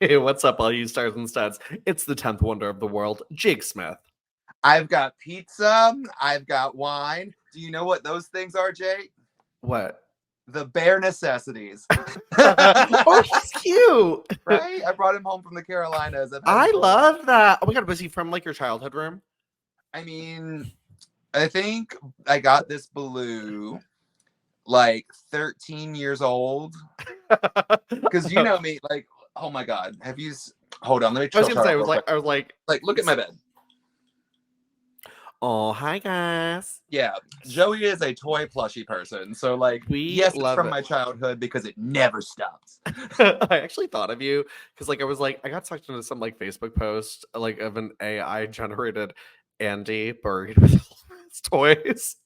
Hey, what's up, all you stars and studs? It's the 10th wonder of the world, Jake Smith. I've got pizza. I've got wine. Do you know what those things are, Jake? What? The bare necessities. Oh, he's cute. Right? I brought him home from the Carolinas. I love that. Oh my god, was he from like your childhood room? I mean, I think I got this blue like 13 years old. Because you know me, like, oh my god, have you? Hold on, let me. I was gonna say, I was like, look at my bed. Oh, hi guys. Yeah, Joey is a toy plushie person, so like, yes, it's from my childhood because it never stops. I actually thought of you because like I got sucked into some like Facebook post like of an AI generated Andy buried with all his toys.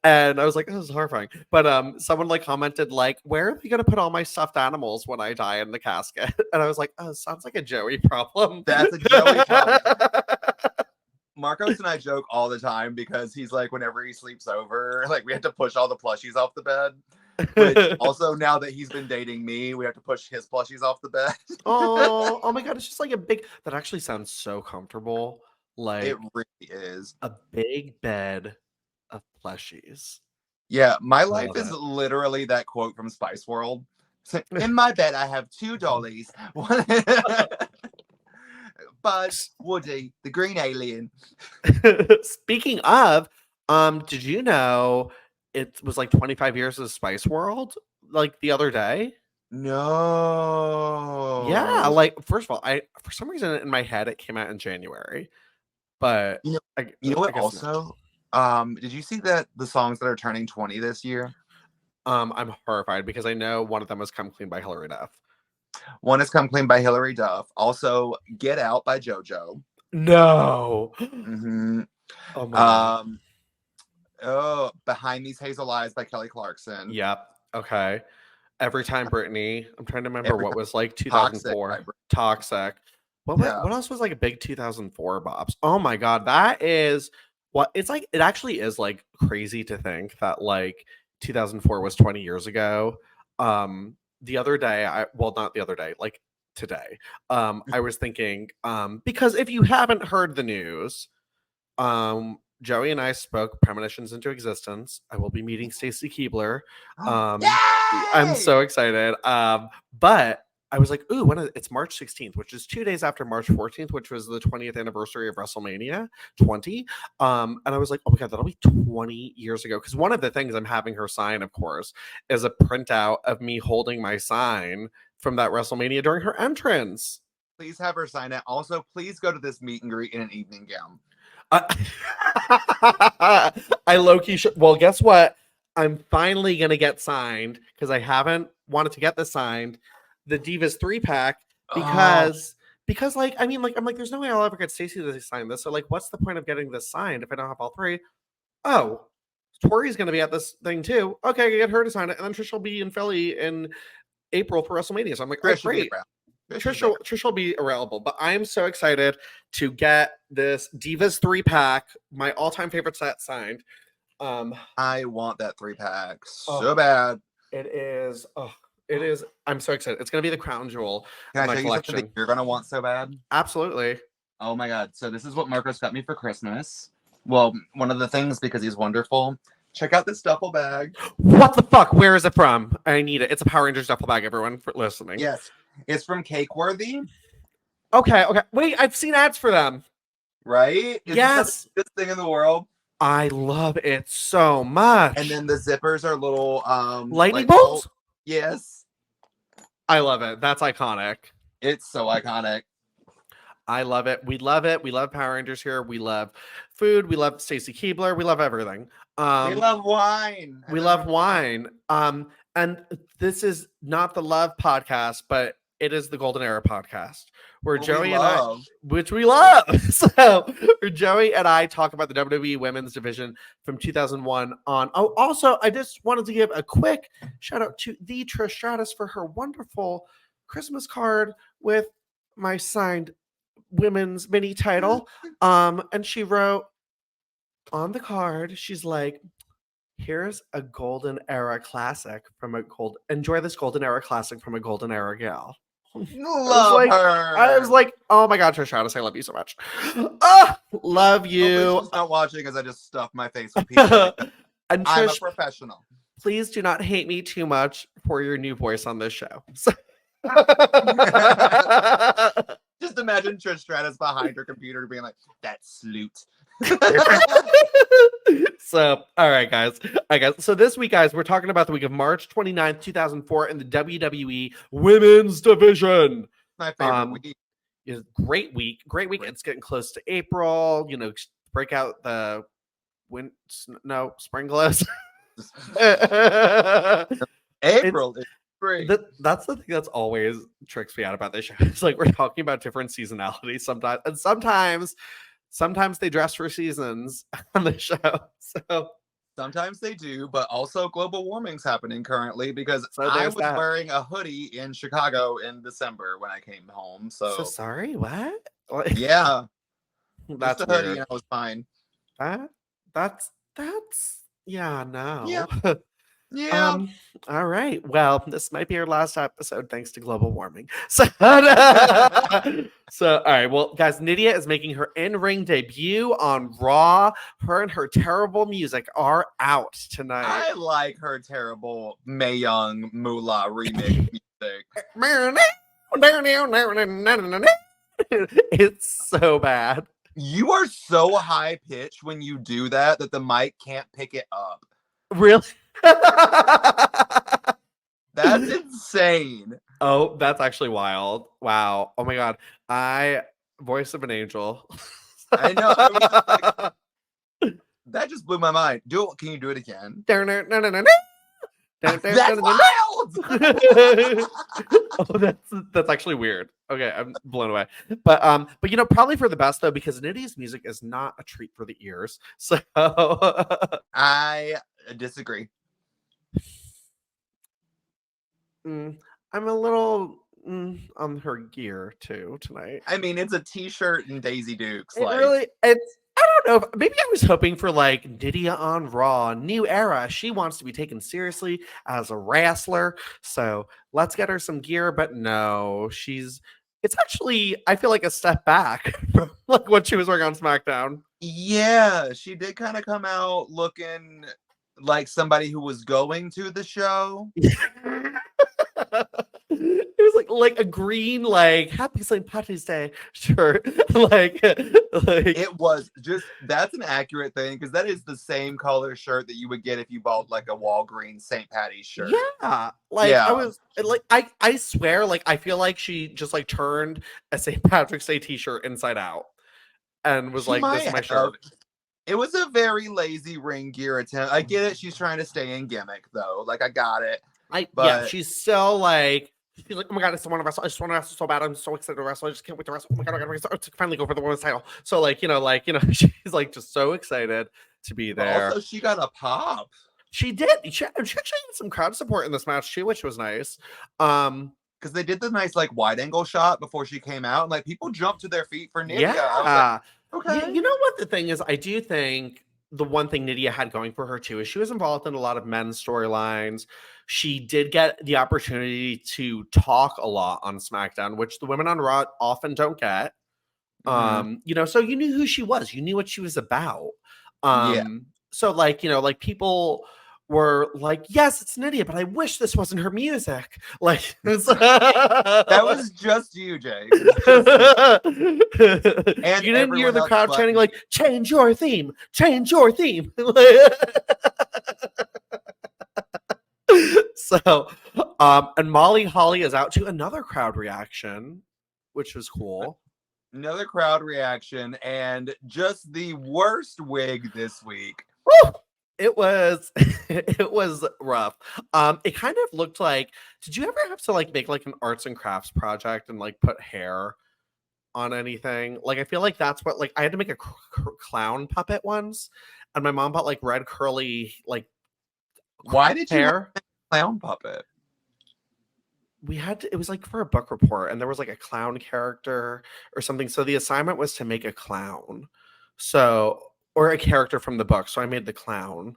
And I was like, this is horrifying. But someone like commented like, where are we gonna put all my stuffed animals when I die in the casket? And I was like, oh, sounds like a Joey problem. That's a Joey problem. Marcos and I joke all the time because he's like, whenever he sleeps over, like we have to push all the plushies off the bed. Which also, now that he's been dating me, we have to push his plushies off the bed. Oh my god, it's just like a big. That actually sounds so comfortable. Like it really is a big bed of plushies. Yeah, my life is literally that quote from Spice World. In my bed, I have 2 dollies. Buzz, Woody, the green alien. Speaking of, did you know it was like 25 years of Spice World like the other day? No. Yeah, like first of all, for some reason in my head it came out in January. But you know what also? Did you see that the songs that are turning 20 this year? I'm horrified because I know one of them was Come Clean by Hilary Duff. One is Come Clean by Hilary Duff. Also, Get Out by JoJo. No. Mm-hmm. Oh my God. Oh, Behind These Hazel Eyes by Kelly Clarkson. Yep. Okay. Every Time Britney. I'm trying to remember what was like 2004. Toxic. What else was like a big 2004 bops? Oh my God. That is what it's like. It actually is like crazy to think that like 2004 was 20 years ago. The other day, not the other day, like today, I was thinking, because if you haven't heard the news, Joey and I spoke premonitions into existence. I will be meeting Stacy Keibler. I'm so excited. But I was like, ooh, it's March 16th, which is 2 days after March 14th, which was the 20th anniversary of WrestleMania 20. And I was like, oh my God, that'll be 20 years ago. Because one of the things I'm having her sign, of course, is a printout of me holding my sign from that WrestleMania during her entrance. Please have her sign it. Also, please go to this meet and greet in an evening gown. I low-key well, guess what? I'm finally gonna get signed because I haven't wanted to get this signed. The Divas 3-pack because like I mean like I'm like there's no way I'll ever get Stacey to sign this. So like what's the point of getting this signed if I don't have all 3? Oh, Tori's gonna be at this thing too. Okay, I get her to sign it, and then Trish will be in Philly in April for WrestleMania. So I'm like, Trish, great. Trish will be available, but I'm so excited to get this Divas 3-pack, my all-time favorite set, signed. I want that 3-pack so bad. It is. I'm so excited. It's gonna be the crown jewel of my collection. That you're gonna want so bad. Absolutely. Oh my God! So this is what Marcos got me for Christmas. Well, one of the things because he's wonderful. Check out this duffel bag. What the fuck? Where is it from? I need it. It's a Power Rangers duffel bag, everyone, for listening. Yes. It's from Cakeworthy. Okay. Wait, I've seen ads for them. Right? Yes. The best thing in the world. I love it so much. And then the zippers are little lightning bolts? Yes. I love it. That's iconic. It's so iconic. I love it. We love it. We love Power Rangers here. We love food. We love Stacy Keibler. We love everything. We love wine. We love wine. And this is not the Love podcast, but it is the Golden Era podcast where Joey and I, which we love. So where Joey and I talk about the WWE Women's Division from 2001 on. Oh, also, I just wanted to give a quick shout out to the Trish Stratus for her wonderful Christmas card with my signed women's mini title. And she wrote on the card, she's like, here's a golden era classic from enjoy this golden era classic from a golden era gal. Love her. I was like, oh my God, Trish Stratus, I love you so much. Love you. She's not watching as I just stuffed my face with pizza. And Trish, I'm a professional. Please do not hate me too much for your new voice on this show. Just imagine Trish Stratus behind her computer being like, that sloot. So, all right, guys. So this week, guys, we're talking about the week of March 29th, 2004 in the WWE Women's Division. My favorite week. Is great week. Great week. It's getting close to April. You know, break out the spring clothes. April is spring. That's the thing that's always tricks me out about this show. It's like we're talking about different seasonalities sometimes, and sometimes they dress for seasons on the show. So sometimes they do, but also global warming's happening currently because I was wearing a hoodie in Chicago in December when I came home. So sorry, what? Yeah, that's just a hoodie and I was fine. That's yeah, no. Yeah. Yeah. All right. Well, this might be our last episode thanks to global warming. So, all right. Well, guys, Nidia is making her in-ring debut on Raw. Her and her terrible music are out tonight. I like her terrible Mae Young Moolah remix music. It's so bad. You are so high pitched when you do that the mic can't pick it up. Really? That's insane. Oh, that's actually wild. Wow. Oh my God. Voice of an angel. I know. I was like, that just blew my mind. Can you do it again? That's wild. Oh, that's actually weird. Okay, I'm blown away. But you know, probably for the best though, because Nidia's music is not a treat for the ears. So I disagree. I'm a little on her gear too tonight. I mean, it's a t-shirt and Daisy Dukes. I don't know. Maybe I was hoping for like Nidia on Raw, new era. She wants to be taken seriously as a wrestler. So let's get her some gear. But no, it's actually, I feel like a step back from like what she was wearing on SmackDown. Yeah, she did kind of come out looking like somebody who was going to the show. It was like a green, like Happy St. Patrick's Day shirt. like it was just, that's an accurate thing because that is the same color shirt that you would get if you bought like a Walgreens St. Patty's shirt. Yeah. I was like, I swear, like I feel like she just like turned a St. Patrick's Day t-shirt inside out and was like, this is my shirt. It was a very lazy ring gear attempt. I get it. She's trying to stay in gimmick though. Like I got it. Yeah, she's still like, she's like, oh my God, I just want to wrestle. I just want to wrestle so bad. I'm so excited to wrestle. I just can't wait to wrestle. Oh my God, I gotta finally go for the women's title. So like, you know, she's like just so excited to be there. Also, she got a pop. She did. She actually had some crowd support in this match too, which was nice. Because they did the nice like wide angle shot before she came out, and like people jumped to their feet for Nidia. Yeah. Okay. You know what the thing is? I do think the one thing Nidia had going for her too is she was involved in a lot of men's storylines. She did get the opportunity to talk a lot on SmackDown, which the women on Raw often don't get. You know, so you knew who she was. You knew what she was about. So like, you know, like people were like, yes, it's Nidia, but I wish this wasn't her music. Like that was just you, Jay. And you didn't hear the crowd chanting like, change your theme, change your theme. So and Molly Holly is out to another crowd reaction, which was cool. Another crowd reaction, and just the worst wig this week. Woo! It was rough. It kind of looked like, did you ever have to like make like an arts and crafts project and like put hair on anything? Like I feel like that's what, like I had to make a clown puppet once, and my mom bought like red curly like why did you have a clown puppet? We had to, it was like for a book report, and there was like a clown character or something. So the assignment was to make a clown. So, or a character from the book. So I made the clown.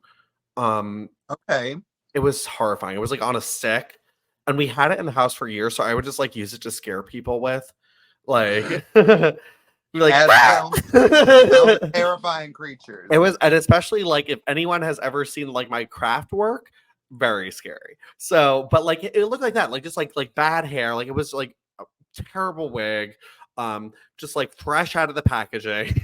Okay. It was horrifying. It was like on a stick, and we had it in the house for years, so I would just like use it to scare people with, like, like terrifying creatures. It was, and especially like if anyone has ever seen like my craft work, very scary. So, but like it looked like that, like just like bad hair, like it was like a terrible wig, just like fresh out of the packaging.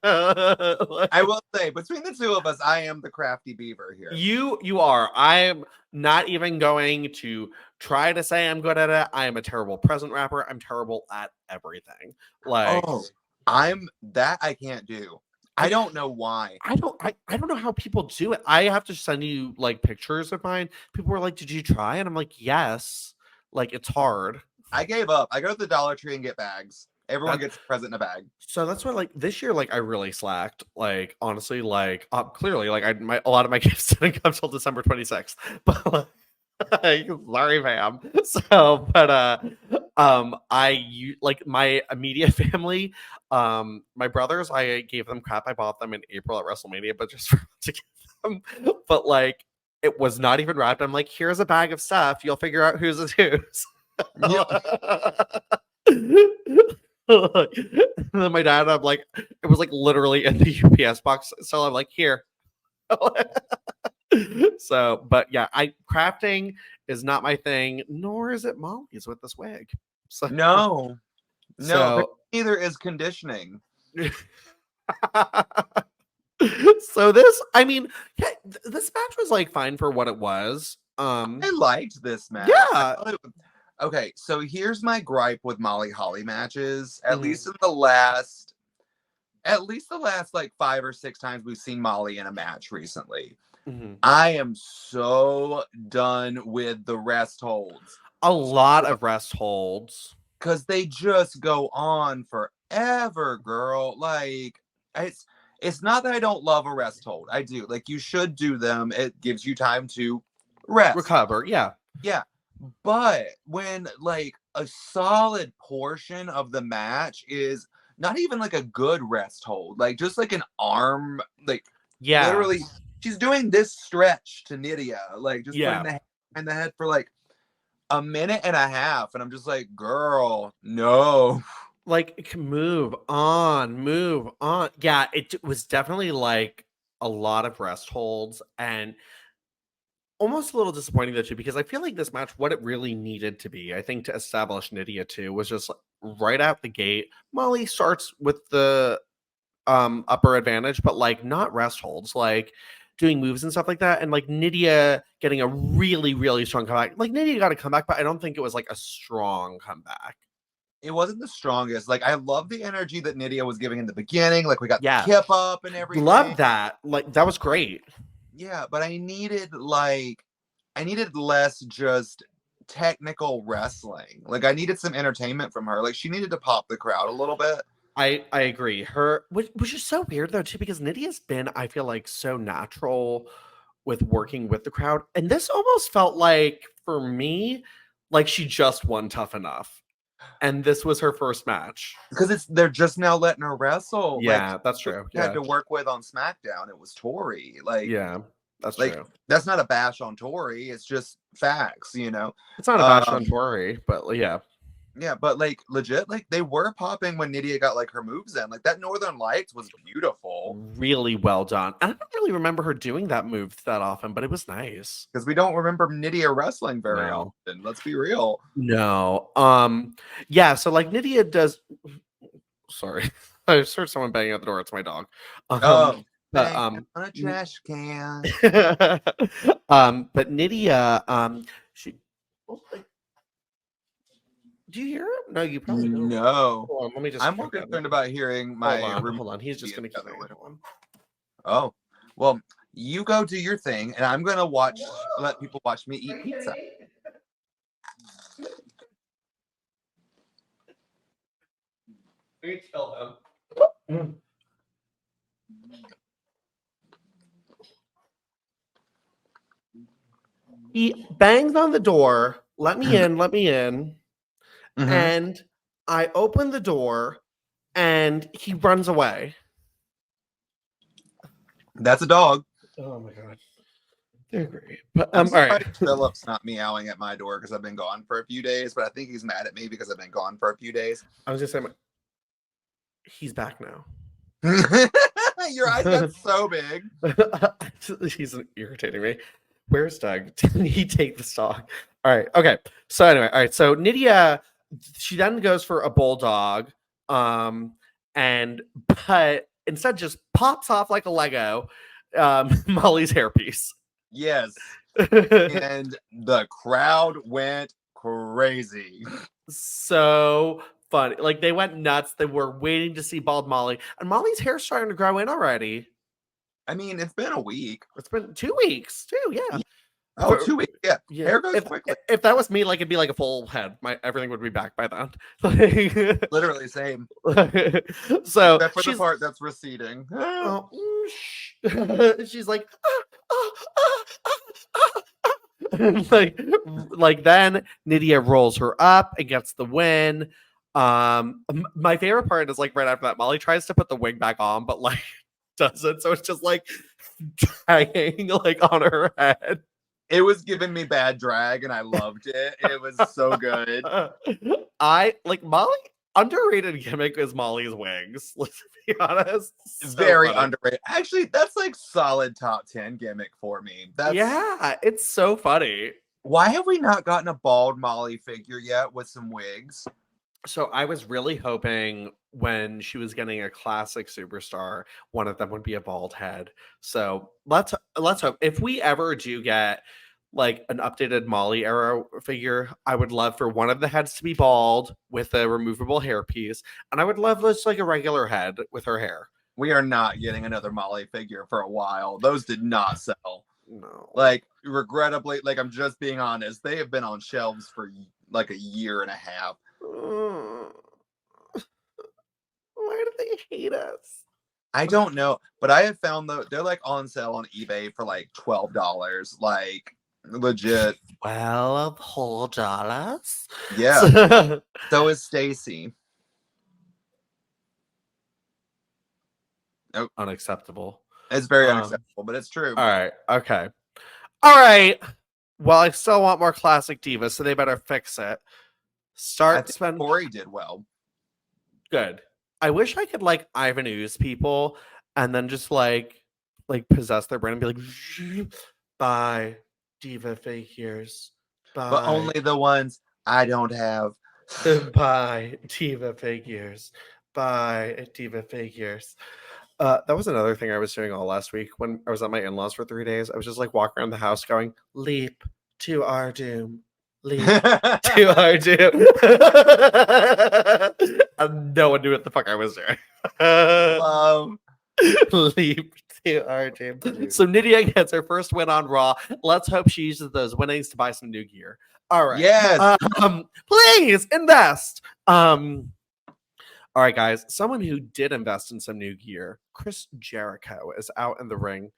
I will say, between the two of us, I am the crafty beaver here. You are. I'm not even going to try to say I'm good at it. I am a terrible present wrapper. I'm terrible at everything. Like, I can't do. I don't know why. I don't know how people do it. I have to send you like pictures of mine. People were like, "Did you try?" And I'm like, "Yes." Like, it's hard. I gave up. I go to the Dollar Tree and get bags. Everyone gets a present in a bag. So that's why, like, this year, like, I really slacked. Like, honestly, like, clearly, like, a lot of my gifts didn't come till December 26th. But like, sorry, fam. So, but like my immediate family, my brothers, I gave them crap. I bought them in April at WrestleMania, but just to give them. But like, it was not even wrapped. I'm like, here's a bag of stuff. You'll figure out whose is whose. And then my dad, I'm like, it was like literally in the UPS box. So I'm like, here. So, but yeah, crafting is not my thing, nor is it Molly's with this wig. So no, neither is conditioning. So this, I mean, yeah, this match was like fine for what it was. I liked this match. Yeah. Okay, so here's my gripe with Molly Holly matches. At least the last like 5 or 6 times we've seen Molly in a match recently. I am so done with the rest holds. A lot of rest holds. Because they just go on forever, girl. Like, it's not that I don't love a rest hold. I do. Like, you should do them. It gives you time to rest. Recover, yeah. Yeah. But when like a solid portion of the match is not even like a good rest hold, like just like an arm, like literally she's doing this stretch to Nidia, like just putting the hand in the head for like a minute and a half, and I'm just like, girl, no. Like, move on. Yeah, it was definitely like a lot of rest holds and almost a little disappointing though too, because I feel like this match, what it really needed to be, I think, to establish Nidia too, was just right out the gate. Molly starts with the upper advantage, but like not rest holds, like doing moves and stuff like that, and like Nidia getting a really, really strong comeback. Like Nidia got a comeback, but I don't think it was like a strong comeback. It wasn't the strongest. Like, I love the energy that Nidia was giving in the beginning. Like, we got the kip up and everything. Love that. Like, that was great. Yeah, but I needed less just technical wrestling. Like, I needed some entertainment from her. Like, she needed to pop the crowd a little bit. I agree. Which is so weird though too, because Nidia's been, I feel like, so natural with working with the crowd, and this almost felt like, for me, like she just won Tough Enough, and this was her first match because they're just now letting her wrestle. Yeah, like, that's true. Had to work with on SmackDown. It was Tori. Like, yeah, that's like, true. That's not a bash on Tori. It's just facts, you know. It's not a bash on Tori, but yeah. Yeah, but like legit, like they were popping when Nidia got like her moves in. Like that Northern Lights was beautiful. Really well done. I don't really remember her doing that move that often, but it was nice. Because we don't remember Nidia wrestling very often. Let's be real. No. Yeah, so like Nidia does. Sorry. I just heard someone banging at the door. It's my dog. But on a trash can. But Nidia, she. Do you hear him? No, you probably don't. No. Hold on, let me just. I'm more concerned about hearing my. Hold on. He's just going to keep going. Oh, well, you go do your thing, and I'm going to let people watch me eat pizza. Let me tell him. He bangs on the door. Let me in. Let me in. Mm-hmm. And I open the door and he runs away. That's a dog. Oh my God. They're great. But I'm all right. Philip's not meowing at my door because I've been gone for a few days, but I think he's mad at me because I've been gone for a few days. I was just saying, he's back now. Your eyes got so big. He's irritating me. Where's Doug? Didn't he take the stock? All right. Okay. So anyway, all right. So Nidia, she then goes for a bulldog, and but instead just pops off like a Lego, Molly's hairpiece. Yes. And the crowd went crazy. So funny. Like they went nuts. They were waiting to see bald Molly. And Molly's hair's starting to grow in already. I mean, it's been a week. It's been 2 weeks too, yeah. Oh, 2 weeks. Yeah. Hair goes quickly. If that was me, like it'd be like a full head. Everything would be back by then. Literally same. So except for the part that's receding. She's like, like then Nidia rolls her up and gets the win. My favorite part is like right after that, Molly tries to put the wig back on, but like doesn't. So it's just like hanging like on her head. It was giving me bad drag, and I loved it. It was so good. I like Molly. Underrated gimmick is Molly's wigs. Let's be honest. So very funny. Underrated. Actually, that's like solid top 10 gimmick for me. Yeah, it's so funny. Why have we not gotten a bald Molly figure yet with some wigs? So I was really hoping when she was getting a classic superstar, one of them would be a bald head. So let's hope if we ever do get like an updated Molly era figure, I would love for one of the heads to be bald with a removable hairpiece, and I would love just like a regular head with her hair. We are not getting another Molly figure for a while. Those did not sell. No. Like, regrettably, like I'm just being honest, they have been on shelves for like a year and a half. Why do they hate us? I don't know, but I have found they're like on sale on eBay for like $12. Like legit. $12. Yeah. So is Stacy. Nope. Unacceptable. It's very unacceptable, but it's true. All right. Okay. All right. Well, I still want more classic divas, so they better fix it. Corey did well. Good. I wish I could like Ivan Ooze people and then just like possess their brain and be like, buy diva figures. Buy. But only the ones I don't have. Buy diva figures. Buy diva figures. That was another thing I was doing all last week when I was at my in-laws for 3 days. I was just like walking around the house going, leap to our doom. Leap to our doom. And no one knew what the fuck I was doing. Leap to our doom. So Nidia gets her first win on Raw. Let's hope she uses those winnings to buy some new gear. All right. Yes. Please invest. All right, guys. Someone who did invest in some new gear, Chris Jericho, is out in the ring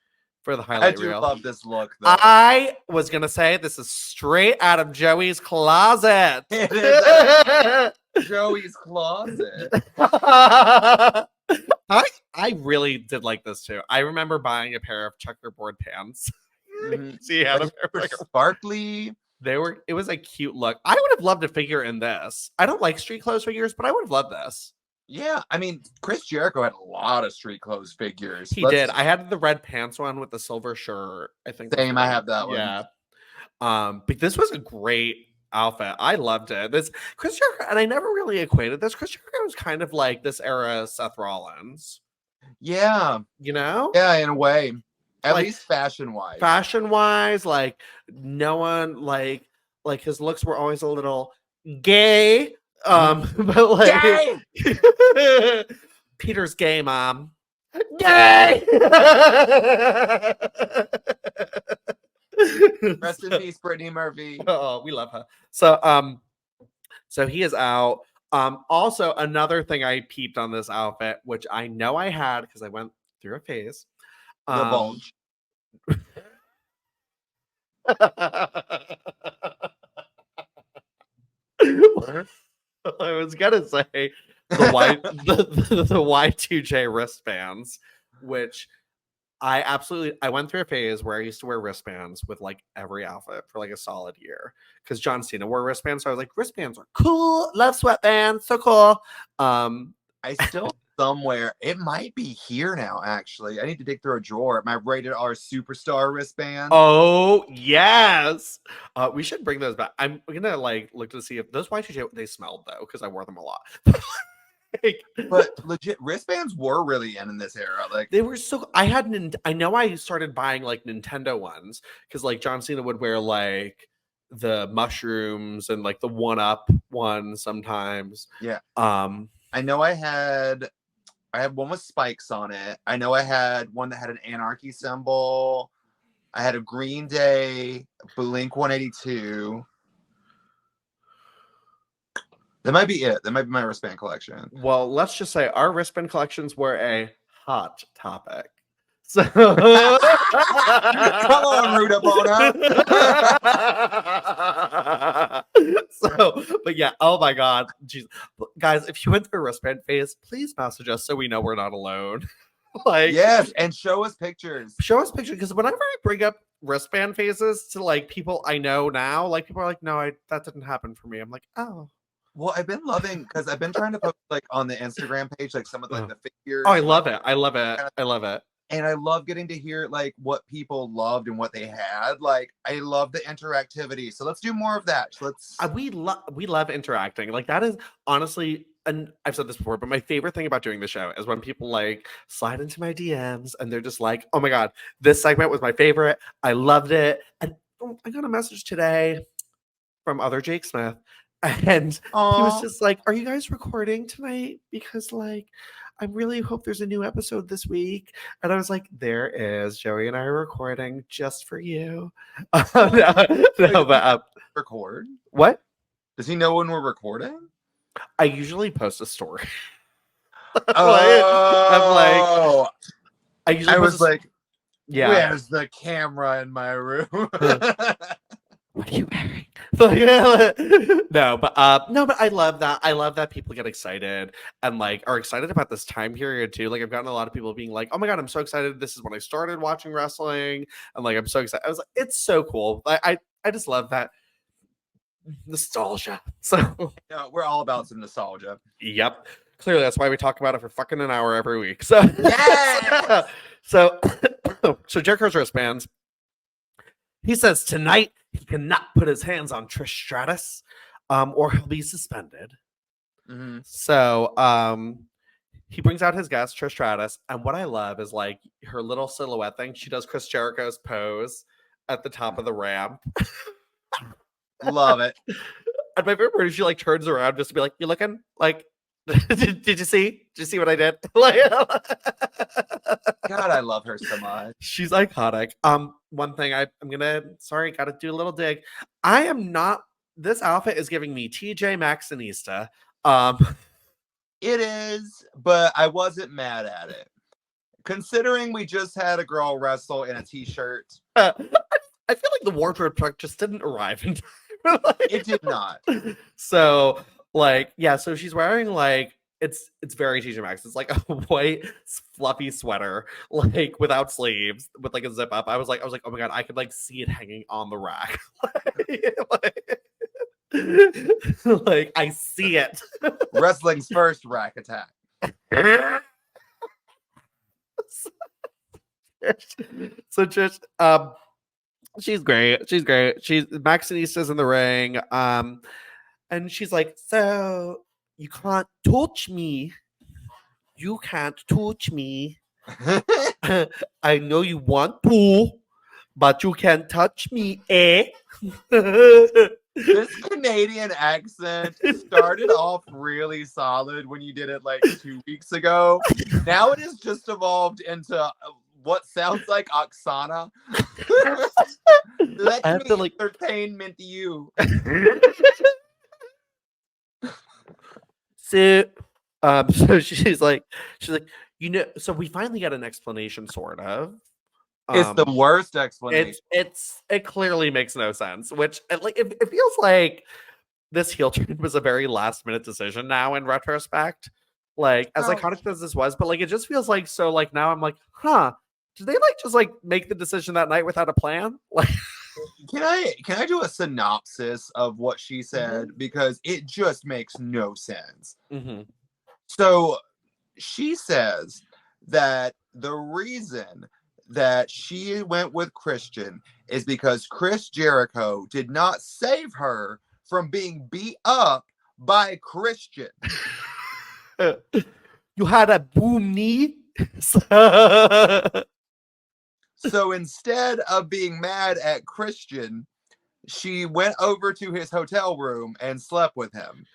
for the highlight reel. I do love this look, though. I was going to say this is straight out of Joey's closet. It is Joey's closet. I really did like this, too. I remember buying a pair of checkerboard pants. See, had a pair of sparkly. It was a cute look. I would have loved a figure in this. I don't like street clothes figures, but I would have loved this. Yeah, I mean, Chris Jericho had a lot of street clothes figures. He did. I had the red pants one with the silver shirt. I think. Same. I have that one. Yeah. But this was a great outfit. I loved it. This Chris Jericho, and I never really equated this. Chris Jericho was kind of like this era Seth Rollins. Yeah. You know? Yeah, in a way. At least fashion-wise. Fashion-wise, like no one like his looks were always a little gay. But like gay! Peter's gay, Mom. Gay. Rest in peace, Brittany Murphy. Oh, we love her. So he is out. Also, another thing I peeped on this outfit, which I know I had because I went through a phase. The bulge. I was gonna say the Y2J wristbands, which I went through a phase where I used to wear wristbands with like every outfit for like a solid year because John Cena wore wristbands. So I was like, wristbands are cool. Love sweatbands. So cool. I still somewhere, it might be here now, actually. I need to dig through a drawer. My Rated R Superstar wristband. Oh, yes. We should bring those back. I'm gonna like look to see if those Y2J, they smelled though, because I wore them a lot. But legit wristbands were really in this era. Like they were so I know I started buying like Nintendo ones because like John Cena would wear like the mushrooms and like the 1-up one sometimes. Yeah. I know I had one with spikes on it. I know I had one that had an anarchy symbol. I had a Green Day, Blink 182. That might be it. That might be my wristband collection. Well, let's just say our wristband collections were a hot topic. So come on, Rue Debona. So, but yeah, oh my god, jeez. Guys, if you went through a wristband phase, please message us so we know we're not alone. Like, yes, and show us pictures. Show us pictures, because whenever I bring up wristband phases to like people I know now, like people are like, "No, that didn't happen for me." I'm like, "Oh." Well, I've been loving because I've been trying to post like on the Instagram page like some of like the figures. Oh, I love it. I love it. I love it. And I love getting to hear like what people loved and what they had. Like I love the interactivity. So let's do more of that. Let's we love interacting. Like that is honestly, and I've said this before, but my favorite thing about doing the show is when people like slide into my DMs and they're just like, "Oh my god, this segment was my favorite. I loved it." And I got a message today from other Jake Smith. And he was just like, "Are you guys recording tonight? Because like, I really hope there's a new episode this week." And I was like, "There is. Joey and I are recording just for you." But record. What? Does he know when we're recording? I usually post a story. Oh, I was like, "Yeah, where's the camera in my room?" What are you wearing? No, but I love that. I love that people get excited and like are excited about this time period too. Like I've gotten a lot of people being like, "Oh my god, I'm so excited! This is when I started watching wrestling." And like I'm so excited. I was like, it's so cool. I just love that nostalgia. So yeah, we're all about some nostalgia. Yep. Clearly, that's why we talk about it for fucking an hour every week. So yes! so Jericho's wristbands. He says tonight he cannot put his hands on Trish Stratus, or he'll be suspended. Mm-hmm. So he brings out his guest, Trish Stratus, and what I love is like her little silhouette thing. She does Chris Jericho's pose at the top of the ramp. Love it. And my favorite part is she like turns around just to be like, "You looking like?" Did you see? Did you see what I did? Like, God, I love her so much. She's iconic. One thing gotta do a little dig. I am not. This outfit is giving me TJ Maxxinista. It is, but I wasn't mad at it, considering we just had a girl wrestle in a t-shirt. I feel like the wardrobe truck just didn't arrive in time. It did not. So. Like, yeah, so she's wearing like it's very TJ Maxx. It's like a white fluffy sweater, like without sleeves, with like a zip up. I was like, oh my god, I could like see it hanging on the rack. Like I see it. Wrestling's first rack attack. So just she's great. She's Maxxinista's in the ring. And she's like, "So you can't touch me. You can't touch me. I know you want to, but you can't touch me, eh?" This Canadian accent started off really solid when you did it like 2 weeks ago. Now it has just evolved into what sounds like Oksana. Let me entertainment you. So she's like, you know, so we finally got an explanation, sort of. It's the worst explanation. It clearly makes no sense, which like it feels like this heel turn was a very last minute decision now in retrospect. Like as iconic as this was, but like it just feels like so like now I'm like, huh, did they like just like make the decision that night without a plan? Like, can I do a synopsis of what she said, because it just makes no sense. So she says that the reason that she went with Christian is because Chris Jericho did not save her from being beat up by Christian. You had a boom knee. So instead of being mad at Christian, she went over to his hotel room and slept with him.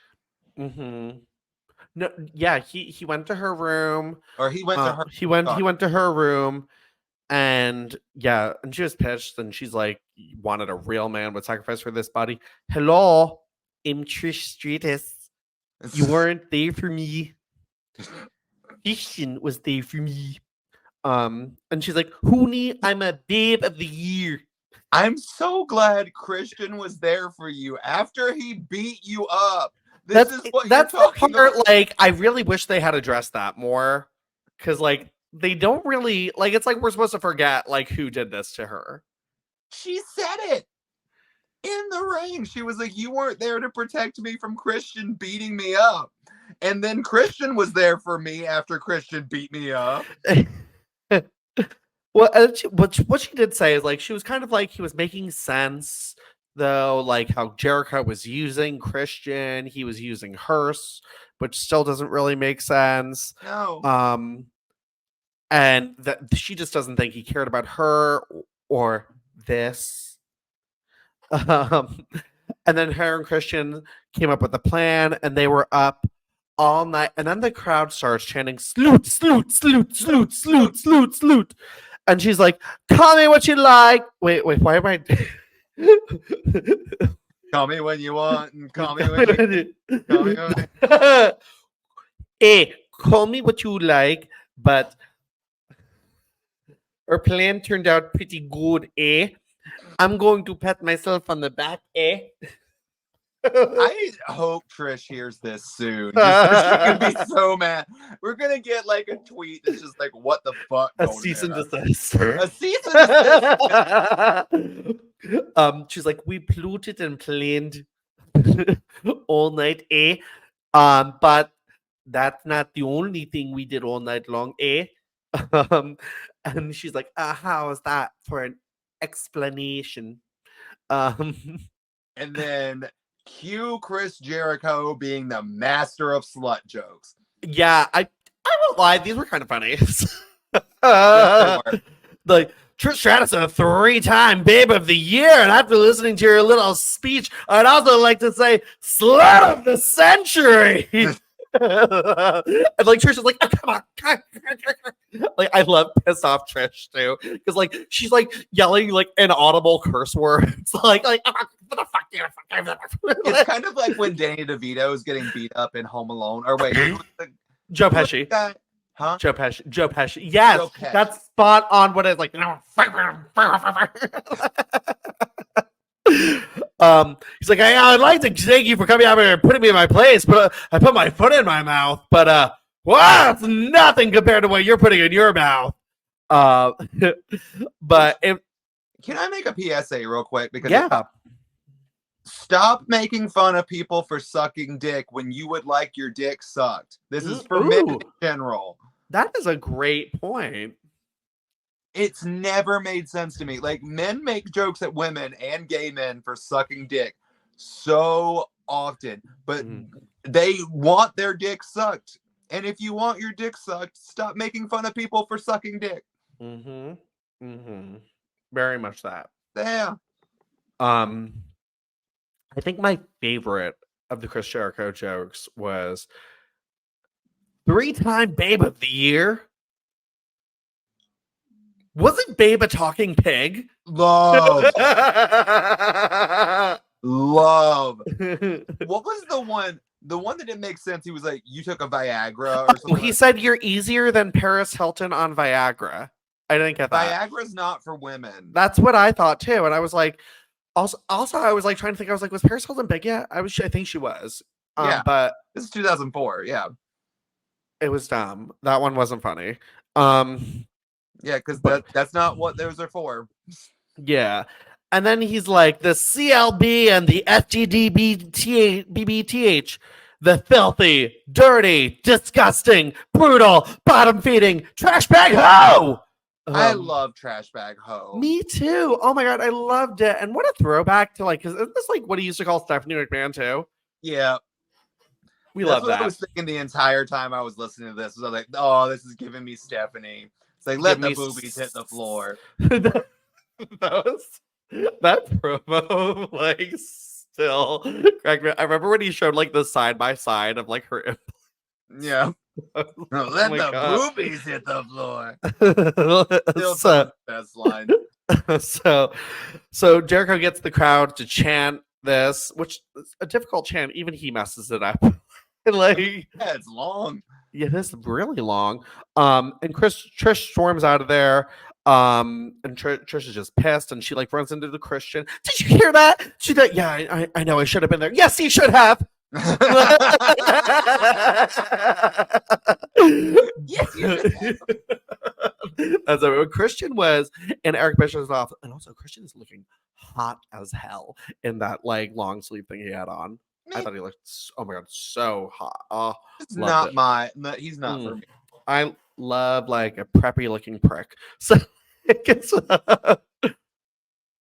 No, yeah, he went to her room, or he went to her. He went to her room, and yeah, and she was pissed, and she's like, wanted a real man would sacrifice for this body. Hello, I'm Trish Stratus. You weren't there for me. Christian was there for me. And she's like, Hooney, I'm a babe of the year. I'm so glad Christian was there for you after he beat you up. That's the part, like, I really wish they had addressed that more. Because, like, they don't really, like, it's like we're supposed to forget, like, who did this to her. She said it in the ring. She was like, you weren't there to protect me from Christian beating me up. And then Christian was there for me after Christian beat me up. Well, what she did say is, like, she was kind of like, he was making sense, though, like how Jericho was using Christian, he was using Hearst, which still doesn't really make sense. No. And that she just doesn't think he cared about her or this. And then her and Christian came up with a plan, and they were up all night, and then the crowd starts chanting "Sloot, sloot, sloot, sloot, sloot, sloot, sloot," and she's like, "Call me what you like." Wait, why am I? Call me when you want, and call me when you. Hey, call me what you like, but our plan turned out pretty good, eh? I'm going to pat myself on the back, eh? I hope Trish hears this soon. Just she can be so mad. We're gonna get like a tweet that's just like, "What the fuck?" A cease and desist. A cease and desist. She's like, we plotted and planned all night, eh? But that's not the only thing we did all night long, eh? And she's like, how is that for an explanation? And then cue Chris Jericho being the master of slut jokes. Yeah, I won't lie, these were kind of funny. Like, Trish Stratus, a 3-time babe of the year, and after listening to your little speech, I'd also like to say slut of the century. And like Trish is like, oh, come on. Like, I love pissed off Trish too, because like she's like yelling like inaudible curse words, like what the fuck, it's kind of like when Danny DeVito is getting beat up in Home Alone, or wait, Joe Pesci. Huh? Joe Pesci. Yes, Joe Pesci. That's spot on. What it's like. He's like, I'd like to thank you for coming out here and putting me in my place, but I put my foot in my mouth. But wow, it's nothing compared to what you're putting in your mouth. But can I make a PSA real quick? Because yeah. Stop making fun of people for sucking dick when you would like your dick sucked. This is for men in general. That is a great point. It's never made sense to me. Like, men make jokes at women and gay men for sucking dick so often, but they want their dick sucked. And if you want your dick sucked, stop making fun of people for sucking dick. Very much that. Yeah. I think my favorite of the Chris Jericho jokes was 3-time babe of the year. Wasn't Babe a talking pig? Love. Love. What was the one? The one that didn't make sense. He was like, "You took a Viagra," or something. He said, "You're easier than Paris Hilton on Viagra." I didn't get that. Viagra's not for women. That's what I thought too, and I was like, also, I was like trying to think. I was like, was Paris Hilton big yet? I think she was. Yeah, but this is 2004. Yeah, it was dumb. That one wasn't funny. Yeah, because that's not what those are for. Yeah. And then he's like, the CLB and the FGDBTH, the filthy, dirty, disgusting, brutal, bottom feeding, trash bag hoe. I love Trash Bag Ho. Me too. Oh my God, I loved it. And what a throwback to like, because isn't this like what he used to call Stephanie McMahon too? Yeah. That's love that. I was thinking the entire time I was listening to this. I was like, oh, this is giving me Stephanie. It's like, let the boobies hit the floor. that promo, like, still. I remember when he showed like the side by side of like her. Yeah. Let the boobies hit the floor. Still best line. So Jericho gets the crowd to chant this, which is a difficult chant. Even he messes it up. Like, yeah, it's long. Yeah, it is really long. And Trish storms out of there. And Trish is just pissed, and she like runs into the Christian. Did you hear that? She's like, yeah, I know, I should have been there. Yes, you should have. Yes, you should have. That's what Christian was in Eric Bischoff's office, and also Christian is looking hot as hell in that like long sleeve thing he had on. I thought he looked, oh my God, so hot. Oh, it's not my, he's not for me. I love like a preppy looking prick. So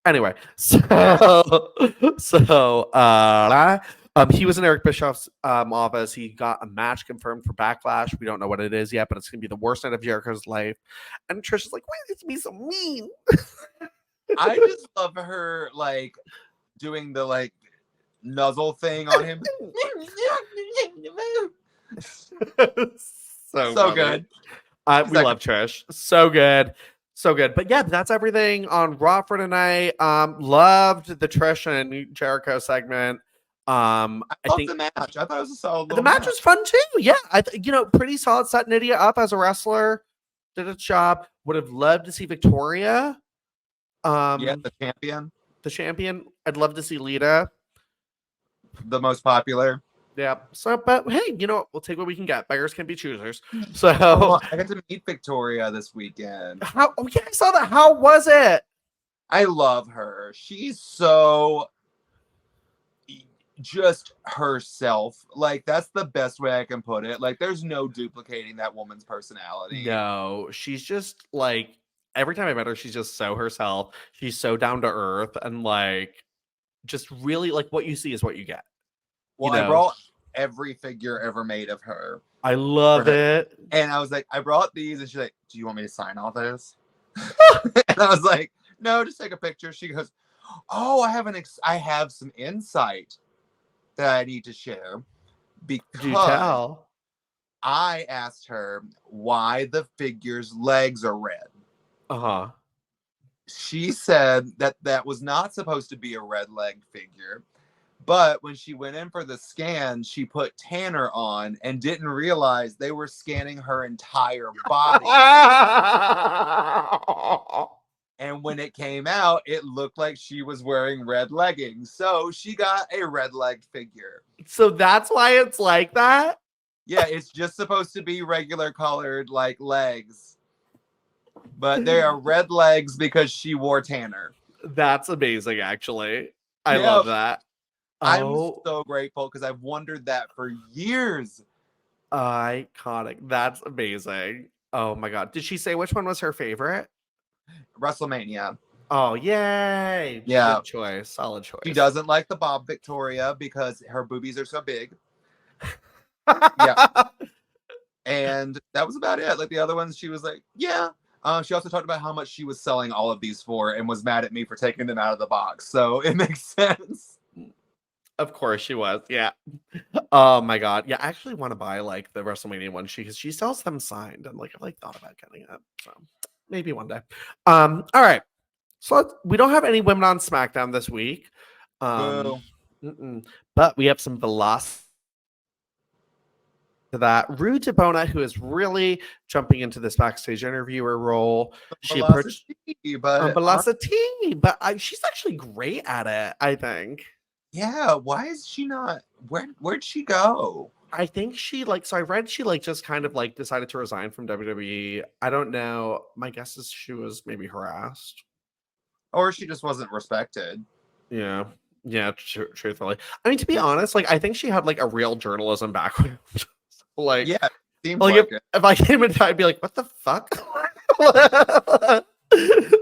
anyway, he was in Eric Bischoff's office. He got a match confirmed for Backlash. We don't know what it is yet, but it's gonna be the worst night of Jericho's life. And Trish is like, why is it be so mean? I just love her like doing the like nuzzle thing on him. so good. We love Trish. So good. But yeah, that's everything on Raw for tonight. Loved the Trish and Jericho segment. I think the match. I thought it was a solid. The match was fun too. Yeah, pretty solid. Set Nidia up as a wrestler. Did its job. Would have loved to see Victoria. The champion. The champion. I'd love to see Lita. The most popular. Yeah. So, but hey, we'll take what we can get. Beggars can be choosers. So I got to meet Victoria this weekend. I saw that. How was it? I love her. She's so just herself. Like, that's the best way I can put it. Like, there's no duplicating that woman's personality. No, she's just like, every time I met her, she's just so herself. She's so down to earth and like, just really like what you see is what you get. Well, I brought every figure ever made of her. I love it. And I was like, I brought these, and she's like, do you want me to sign all this? And I was like, no, just take a picture. She goes, oh, I have some insight that I need to share, because I asked her why the figure's legs are red. She said that was not supposed to be a red leg figure, but when she went in for the scan, she put tanner on and didn't realize they were scanning her entire body. And when it came out, it looked like she was wearing red leggings. So she got a red leg figure. So that's why it's like that? Yeah, it's just supposed to be regular colored like legs. But they are red legs because she wore tanner. That's amazing, actually. I love that. I'm so grateful because I've wondered that for years. Iconic. That's amazing. Oh my God. Did she say which one was her favorite? WrestleMania. Oh, yay. Yeah. Good choice. Solid choice. She doesn't like the Bob Victoria because her boobies are so big. Yeah. And that was about it. Like the other ones, she was like, yeah. She also talked about how much she was selling all of these for and was mad at me for taking them out of the box. So it makes sense. Of course she was. Yeah. Oh my God. Yeah, I actually want to buy like the WrestleMania one because she sells them signed, and like I've like thought about getting it. So maybe one day. All right. So we don't have any women on SmackDown this week. But we have some velocity to that. Rue Debona, who is really jumping into this backstage interviewer role. She approached velocity, but she's actually great at it, I think. Yeah, why is she not? Where'd she go? I think she like, so I read she like just kind of like decided to resign from WWE. I don't know. My guess is she was maybe harassed. Or she just wasn't respected. Yeah. Yeah, truthfully. I mean, to be honest, like I think she had like a real journalism background. Like, yeah, seems like like if I came in, I'd be like, what the fuck?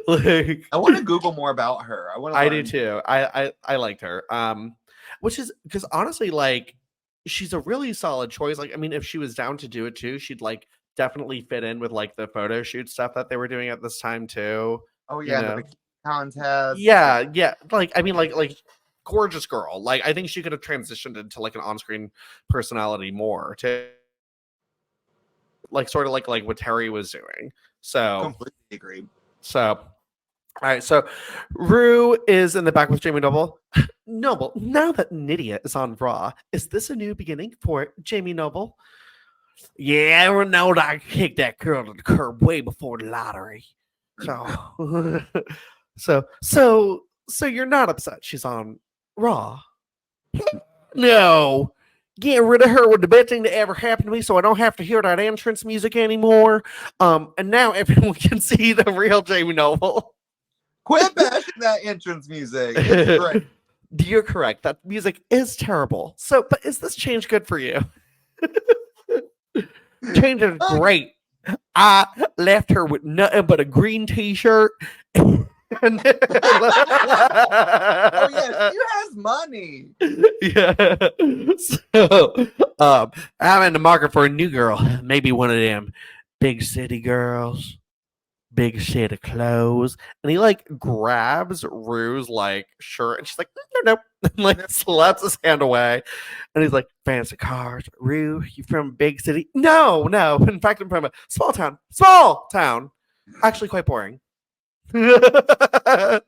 Like, I want to Google more about her. I do too. I liked her. Which is because honestly, like, she's a really solid choice. Like, I mean, if she was down to do it too, she'd like definitely fit in with like the photo shoot stuff that they were doing at this time too. Oh yeah, the bikini contest. Yeah. Like, I mean, like gorgeous girl. Like, I think she could have transitioned into like an on-screen personality more too. Like sort of like what Terry was doing. So completely agree. So all right, so Rue is in the back with Jamie Noble. Noble, now that Nidia is on Raw, is this a new beginning for Jamie Noble? Yeah, I know that I kicked that girl to the curb way before the lottery. So, so you're not upset she's on Raw? No. Getting rid of her was the best thing that ever happened to me, so I don't have to hear that entrance music anymore. And now everyone can see the real Jamie Noble. Quit bashing that entrance music. It's great. You're correct. That music is terrible. So, but is this change good for you? Change is great. I left her with nothing but a green t-shirt. Oh yeah, she has money. Yeah. So, I'm in the market for a new girl. Maybe one of them big city girls, big city clothes. And he like grabs Rue's like shirt, and she's like, no, and like slaps his hand away. And he's like, fancy cars, Rue, you from a big city? No. In fact, I'm from a small town. Actually, quite boring. I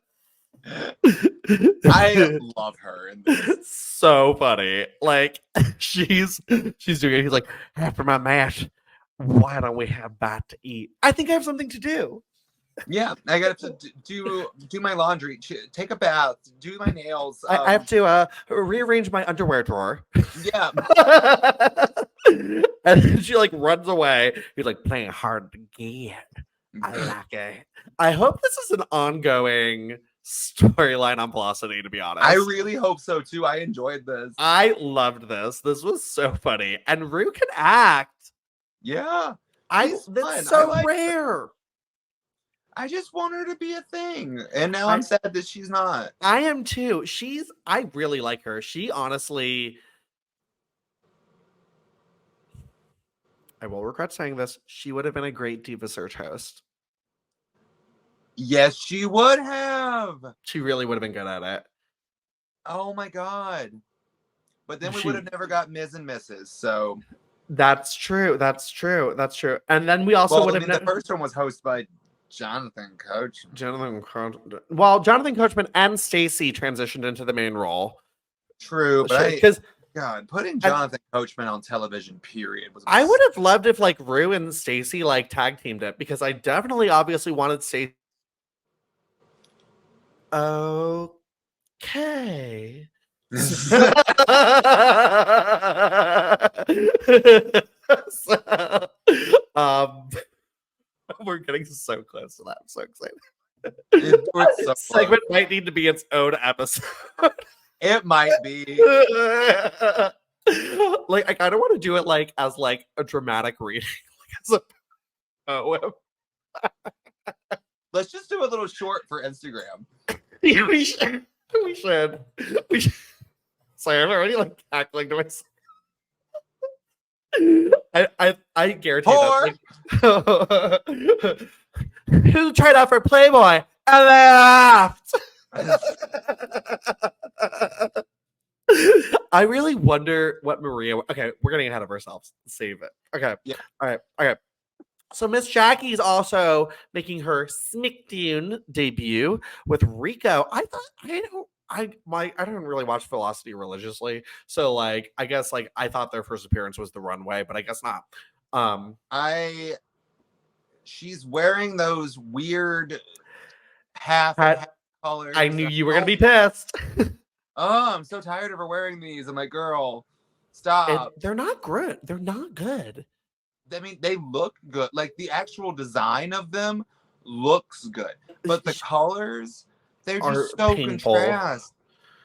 love her in this. So funny. Like she's doing it. He's like, after my match, why don't we have bite to eat? I think I have something to do. Yeah, I got to do my laundry, take a bath, do my nails. I have to rearrange my underwear drawer. Yeah. And then she like runs away. He's like, playing hard to get. I like it. I hope this is an ongoing storyline on Velocity, to be honest. I really hope so too. I enjoyed this. I loved this. This was so funny. And Rue can act. Yeah. That's so rare. I just want her to be a thing. And now I'm sad that she's not. I am too. I really like her. She honestly, I will regret saying this, she would have been a great Diva Search host. Yes, she would have. She really would have been good at it. Oh my God. But then we would have never got Ms. and Mrs. So that's true. And then we also would have the first one was hosted by Jonathan Coachman. Well, Jonathan Coachman and Stacy transitioned into the main role. True, but because God, putting Jonathan Coachman on television, period, was. I would have loved if like Rue and Stacy like tag teamed it, because I definitely obviously wanted Stacy. Okay. So, we're getting so close to that. I'm so excited. This segment might need to be its own episode. It might be. Like, I kind of want to do it like as like a dramatic reading, like as a poem. Let's just do a little short for Instagram. We should. Sorry, I'm already like cackling to myself. I guarantee that. Who tried out for Playboy? I laughed. I really wonder what Maria. Okay, we're getting ahead of ourselves. Save it. Okay. Yeah. All right. Okay. So Miss Jackie is also making her SmackDown debut with Rico. I don't really watch Velocity religiously, so like I guess like I thought their first appearance was the runway, but I guess not. She's wearing those weird half colors. I knew you were gonna be pissed. Oh, I'm so tired of her wearing these. I'm like, girl, Stop. They're not good. They're not good. I mean, they look good. Like the actual design of them looks good, but the colors, they're just so painful. contrast.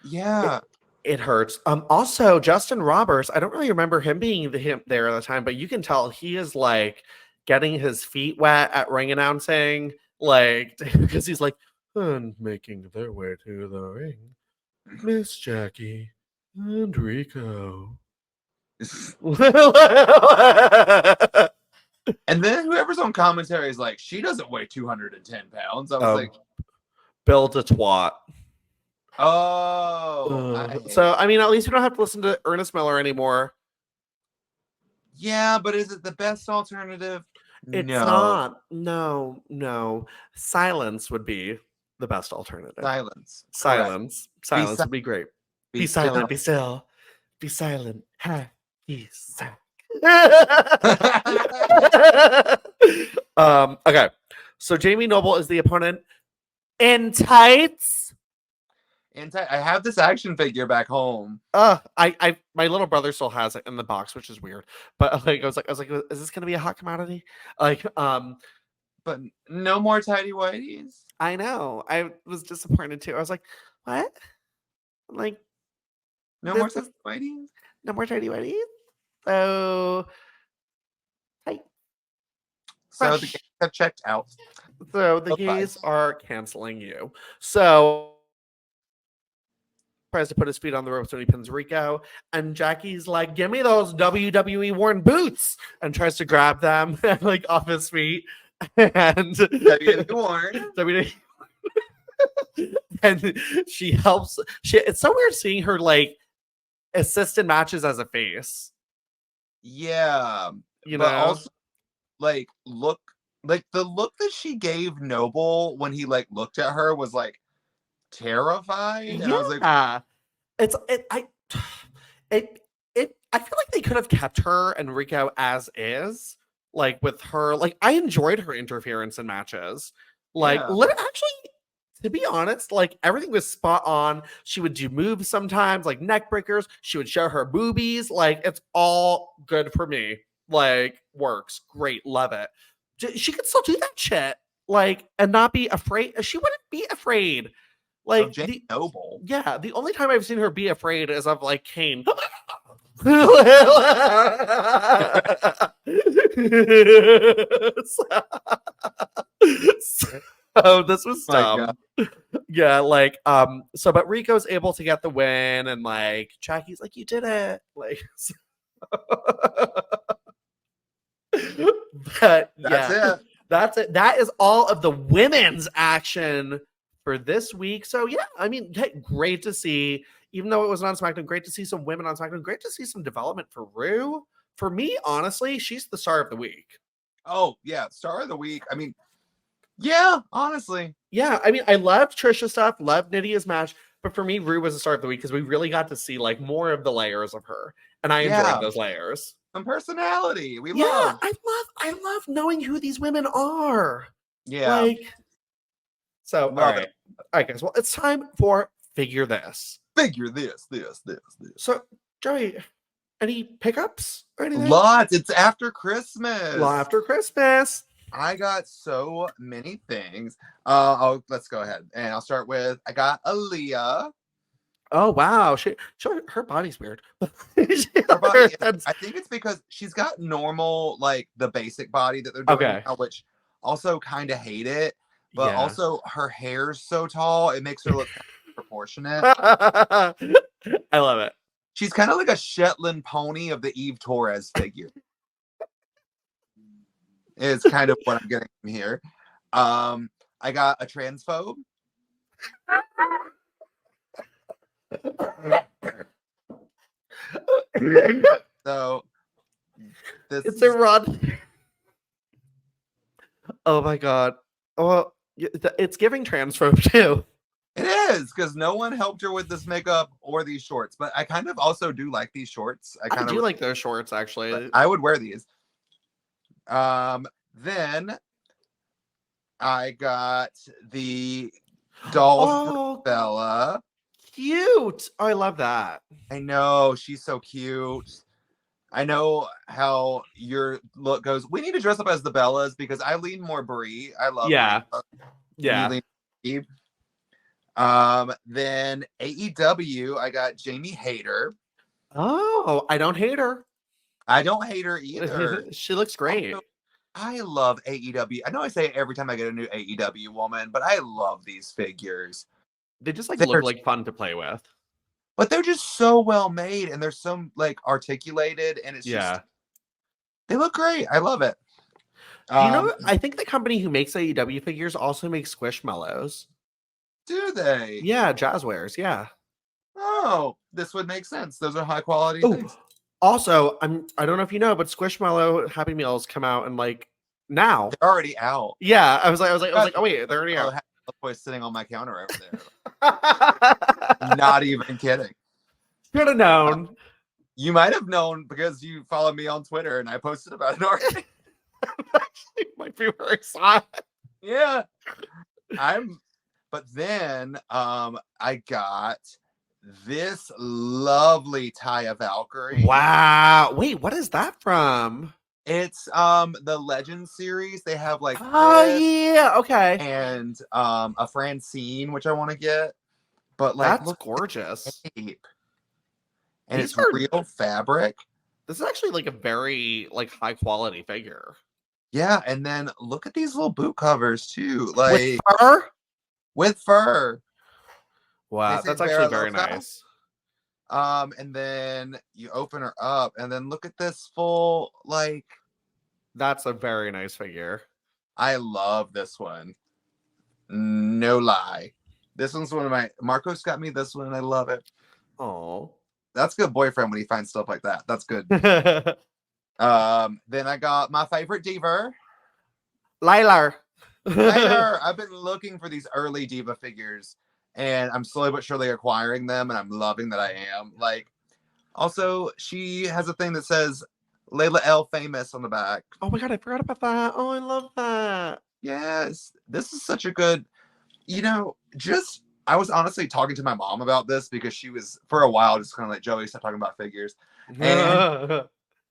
Yeah. It hurts. Also, Justin Roberts, I don't really remember him being him there at the time, but you can tell he is like getting his feet wet at ring announcing, like because he's like, and making their way to the ring, Miss Jackie and Rico. And then whoever's on commentary is like, she doesn't weigh 210 pounds. I was like, build a twat. Oh, so I mean, at least we don't have to listen to Ernest Miller anymore. Yeah, but is it the best alternative? It's not. No. Silence would be the best alternative. Silence would be great. Be silent. Be still. Be silent. Be silent. Okay. So Jamie Noble is the opponent in tights. I have this action figure back home. My little brother still has it in the box, which is weird. But like I was like, is this gonna be a hot commodity? Like, but no more tidy whities. I know. I was disappointed too. I was like, what? Like, no more tidy whities? No more tidy whities? So tight. So the gays have checked out. So the gays are canceling you. So tries to put his feet on the ropes when he pins Rico, and Jackie's like, "Give me those WWE worn boots," and tries to grab them like off his feet. And WWE and she helps. It's so weird seeing her like assist in matches as a face. Yeah, but also like the look that she gave Noble when he like looked at her was like terrified. And I was like, I feel like they could have kept her and Rico as is, like with her. Like I enjoyed her interference in matches. Like actually, to be honest, like everything was spot on. She would do moves sometimes, like neck breakers. She would show her boobies. Like it's all good for me. Like works great, love it. She could still do that shit, like, and not be afraid. She wouldn't be afraid. Like Noble. Yeah, the only time I've seen her be afraid is of like Kane. So this was dumb. Yeah, like so but Rico's able to get the win, and like Jackie's like, you did it. Like so. But that's it. That is all of the women's action for this week. So yeah, I mean, great to see, even though it was on SmackDown, great to see some women on SmackDown, great to see some development for Rue. For me, honestly, she's the star of the week. Oh yeah, star of the week. I mean, yeah, honestly. Yeah, I mean, I loved Trisha's stuff, loved Nidia's match, but for me, Rue was the star of the week because we really got to see like more of the layers of her, and I enjoyed those layers. Some personality. I love knowing who these women are. Yeah. Like, so all right, guys. Well, it's time for Figure This. Figure this. So, Joey, any pickups or anything? Lots. It's after Christmas. I got so many things. Let's go ahead and I'll start with I got Aaliyah. Oh wow, her body's weird. Her body, I think it's because she's got normal, like the basic body that they're doing now, which also kind of hate it. But also her hair's so tall, it makes her look proportionate. I love it. She's kind of like a Shetland pony of the Eve Torres figure. Is kind of what I'm getting from here. I got a transphobe. So it's a run. Oh my god. Well, it's giving transphobe too. It is, because no one helped her with this makeup or these shorts. But I kind of also do like these shorts. I do like those shorts, actually. I would wear these. Then I got the dolls for Bella. cute. Oh, I love that. I know, she's so cute. I know how your look goes. We need to dress up as the Bellas because I lean more Brie. I love Yeah. Brie. Yeah. You lean then AEW, I got Jamie Hayter. Oh, I don't hate her. I don't hate her either. She looks great. Also, I love AEW. I know I say it every time I get a new AEW woman, but I love these figures. They just like They're look like fun to play with. But they're just so well made and they're so like articulated and it's just they look great. I love it. Do you know, I think the company who makes AEW figures also makes Squishmallows. Do they? Yeah, Jazzwares, yeah. Oh, this would make sense. Those are high quality things. Also, I don't know if you know, but Squishmallow Happy Meals come out and like now. They're already out. Yeah, I was like, oh wait, they're already out. Boy sitting on my counter over there. Not even kidding. Should have known. You might have known because you followed me on Twitter and I posted about it already. Actually, might be where I saw it. Yeah. But then I got this lovely Taya Valkyrie. Wow. Wait, what is that from? It's the Legend series. They have like yeah, okay. And a Francine, which I want to get. But like that's gorgeous. And it's real fabric. This is actually like a very like high quality figure. Yeah, and then look at these little boot covers too. Like with fur? With fur. Wow, that's actually very nice. And then you open her up and then look at this full like that's a very nice figure. I love this one. No lie. This one's one of my Marcos got me this one and I love it. Oh. That's a good boyfriend when he finds stuff like that. That's good. Then I got my favorite diva. Lilar. I've been looking for these early diva figures and I'm slowly but surely acquiring them and I'm loving that I am. Like also she has a thing that says Layla L famous on the back. Oh my god, I forgot about that. Oh, I love that. Yes. This is such a good, I was honestly talking to my mom about this because she was for a while just kind of like, Joey, stop talking about figures. And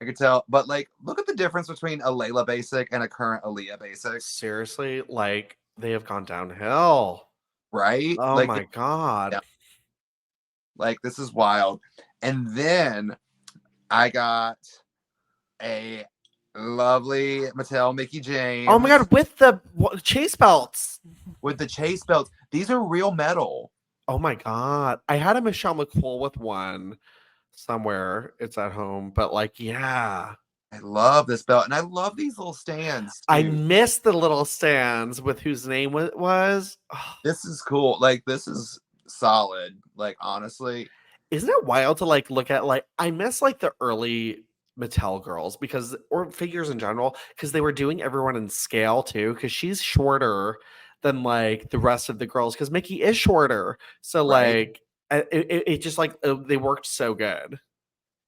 I could tell, but like, look at the difference between a Layla basic and a current Aaliyah basic. Seriously, like they have gone downhill. Right? Oh like, my god. Yeah. Like this is wild. And then I got a lovely Mattel Mickey James. Oh my god, with the chase belts. With the chase belts. These are real metal. Oh my god. I had a Michelle McCool with one somewhere. It's at home. But like, yeah. I love this belt. And I love these little stands. Too. I miss the little stands with whose name it was. Oh. This is cool. Like, this is solid. Like, honestly. Isn't it wild to like look at like I miss like the early Mattel girls or figures in general because they were doing everyone in scale too because she's shorter than like the rest of the girls because Mickey is shorter so right. Like it just like they worked so good.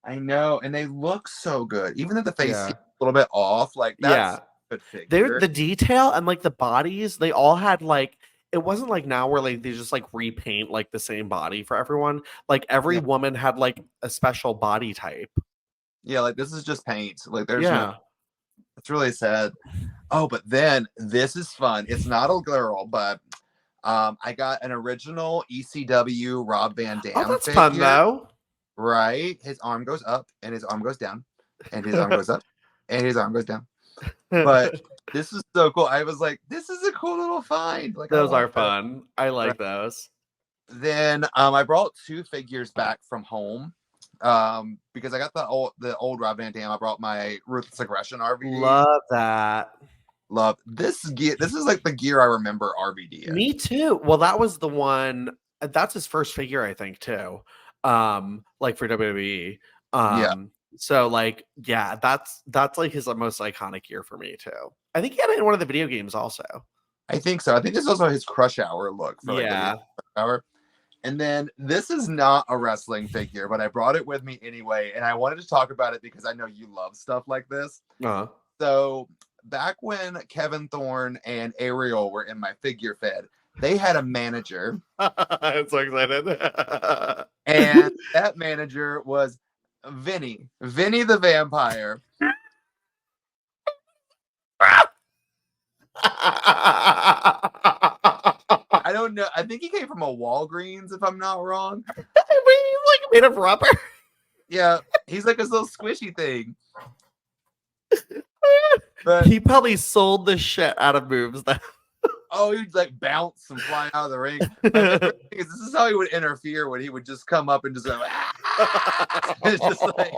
I know, and they look so good even though the face is a little bit off. Like that's good figure. They're the detail and like the bodies they all had like it wasn't like now where like they just like repaint like the same body for everyone. Like every woman had like a special body type. Yeah, like this is just paint. Like there's no. It's really sad. Oh, but then this is fun. It's not a girl, but I got an original ECW Rob Van Dam. Oh, that's fun though. Right? His arm goes up and his arm goes down, and his arm goes up and his arm goes down. But this is so cool. I was like, this is a cool little find. Like those are fun. I like those. Then I brought 2 figures back from home. Because I got the old Rob Van Dam. I brought my Ruthless Aggression RVD. Love that. Love this gear. This is like the gear I remember RVD in. Me too. Well, that was the one. That's his first figure, I think, too. Like for WWE. So like, yeah, that's like his most iconic gear for me too. I think he had it in one of the video games also. I think so. I think this is also his Crush Hour look. For like Crush Hour. And then this is not a wrestling figure, but I brought it with me anyway. And I wanted to talk about it because I know you love stuff like this. So back when Kevin Thorne and Ariel were in my figure fed, they had a manager. I'm so excited. And that manager was Vinny the vampire. I don't know. I think he came from a Walgreens, if I'm not wrong. He's like made of rubber. Yeah, he's like this little squishy thing. But he probably sold the shit out of moves though. Oh, he'd like bounce and fly out of the ring. This is how he would interfere when he would just come up and just go. Ah! It's just like.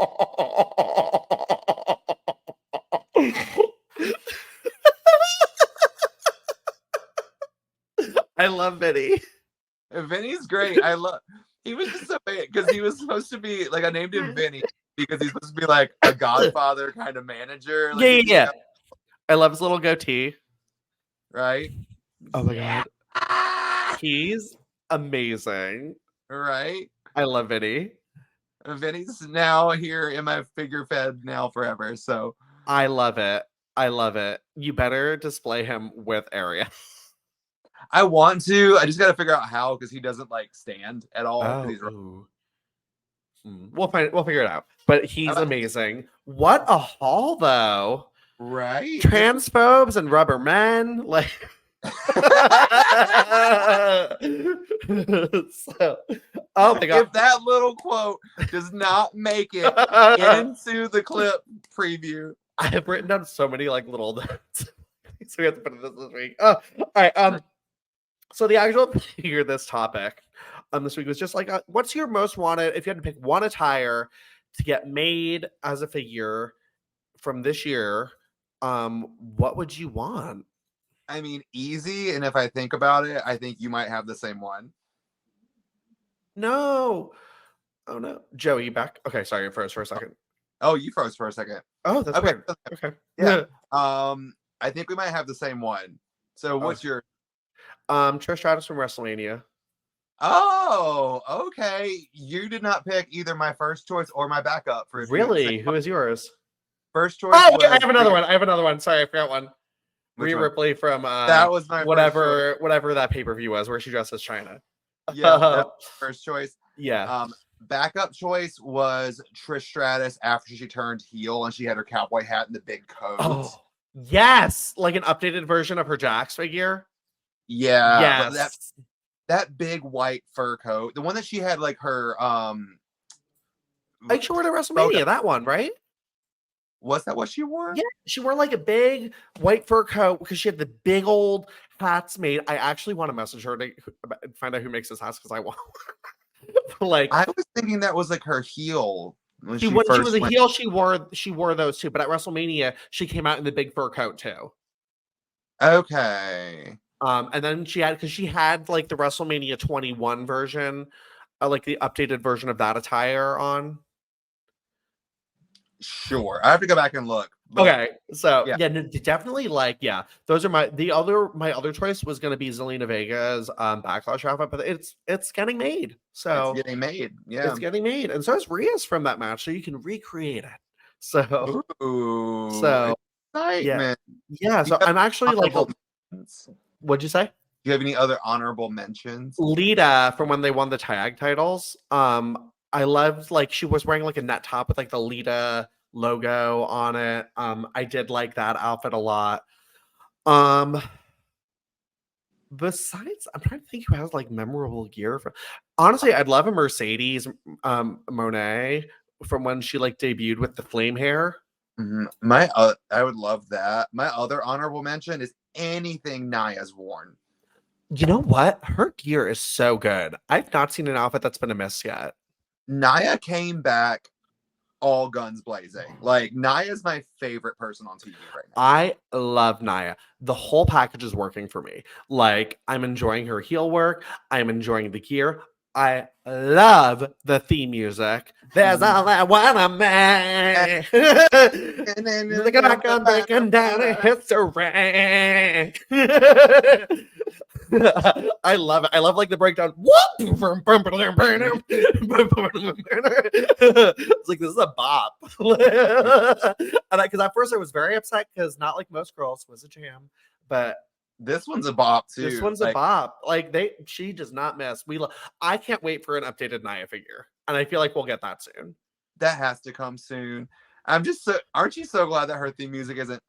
I love Vinny. Vinny's great. He was just so bad because he was supposed to be like I named him Vinny because he's supposed to be like a Godfather kind of manager. Like, yeah. I love his little goatee. Right? Oh my god. He's amazing. Right? I love Vinny. Vinny's now here in my figure fed now forever. So I love it. I love it. You better display him with Arya. I want to. I just got to figure out how because he doesn't like stand at all. Oh. We'll figure it out. But he's amazing. What a haul, though. Right? Transphobes and rubber men, like. So, oh my god! If that little quote does not make it into the clip preview, I have written down so many like little notes. So we have to put this week. Oh, all right. So the actual figure this topic this week was just like, what's your most wanted? If you had to pick one attire to get made as a figure from this year, what would you want? I mean, easy. And if I think about it, I think you might have the same one. No. Oh no. Joey, you back? Okay, sorry, you froze for a second. Oh, you froze for a second. Oh, that's weird. Okay. Yeah. I think we might have the same one. So what's your Trish Stratus from WrestleMania. Oh, okay. You did not pick either my first choice or my backup for really. Who is yours? First choice. Oh, I have another one. Sorry, I forgot one. Rhea Ripley from that was my whatever that pay-per-view was where she dressed as China. Yeah, that was first choice. Yeah. Backup choice was Trish Stratus after she turned heel and she had her cowboy hat and the big coat. Oh, yes, like an updated version of her Jax figure. Yeah. Yes. That big white fur coat, the one that she had like her like she wore to WrestleMania, that one, right? Was that what she wore? Yeah, she wore like a big white fur coat because she had the big old hats made. I actually want to message her to find out who makes this hats because I want. Like I was thinking that was like her heel. When she was a heel, she wore those too. But at WrestleMania, she came out in the big fur coat too. Okay. And then she had like the WrestleMania 21 version, like the updated version of that attire on. Sure, I have to go back and look. Okay, so yeah, definitely like those are my other choice was going to be Zelina Vega's Backlash outfit, but it's getting made. So it's getting made. Yeah, it's getting made, and so is Rhea's from that match, so you can recreate it. So excitement. Yeah. So I'm actually like, what'd you say? Do you have any other honorable mentions? Lita from when they won the tag titles. I loved like she was wearing like a net top with like the Lita logo on it. I did like that outfit a lot. Besides, I'm trying to think who has like memorable gear. Honestly, I'd love a Mercedes Monet from when she like debuted with the flame hair. Mm-hmm. I would love that. My other honorable mention is anything Nia's worn. You know what? Her gear is so good. I've not seen an outfit that's been a miss yet. Nia came back all guns blazing. Like Nia is my favorite person on TV right now. I love Nia. The whole package is working for me. Like I'm enjoying her heel work. I'm enjoying the gear. I love the theme music. There's all I wanna make. Looking like I'm breaking down a history. I love it. I love like the breakdown. It's like this is a bop. And because at first I was very upset because not like most girls was a jam, but This one's a bop too. This one's a bop. Like she does not miss. I can't wait for an updated Nia figure, and I feel like we'll get that soon. That has to come soon. I'm just so. Aren't you so glad that her theme music isn't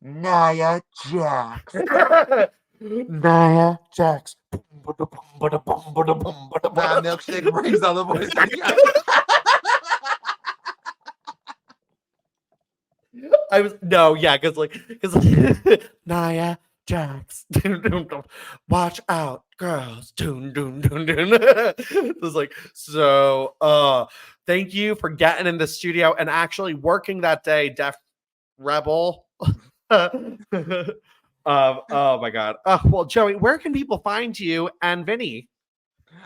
Nia Jax? Nia Jax. My milkshake brings all the voices. Because Nia Jax. Watch out, girls. It was like, so thank you for getting in the studio and actually working that day, Def Rebel. Oh my god. Well, Joey, where can people find you and Vinny?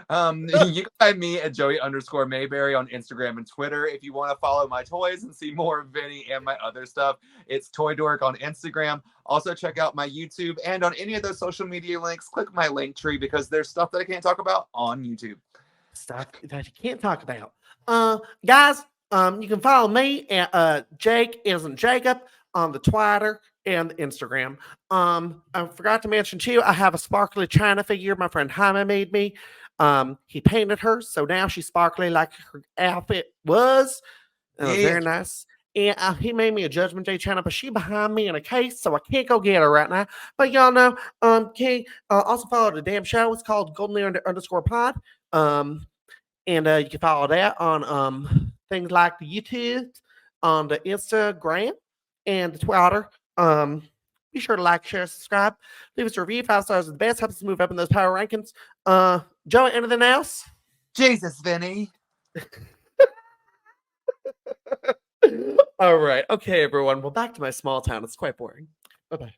You can find me at Joey_Mayberry on Instagram and Twitter. If you want to follow my toys and see more of Vinny and my other stuff, it's Toy Dork on Instagram. Also, check out my YouTube, and on any of those social media links, click my link tree because there's stuff that I can't talk about on YouTube. Stuff that you can't talk about. Guys, you can follow me at Jake isn't Jacob on the Twitter and the Instagram. I forgot to mention too, I have a sparkly China figure my friend Jaime made me. He painted her, so now she's sparkly like her outfit was. Very nice. And he made me a Judgment Day China, but she behind me in a case, so I can't go get her right now. But y'all know, also follow the damn show. It's called _pod. And you can follow that on things like the YouTube, on the Instagram, and the Twitter. Be sure to like, share, subscribe, leave us a review. 5 stars is the best. Helps us move up in those power rankings. Joey, anything else? Jesus, Vinny. All right. Okay, everyone. Well, back to my small town. It's quite boring. Bye-bye.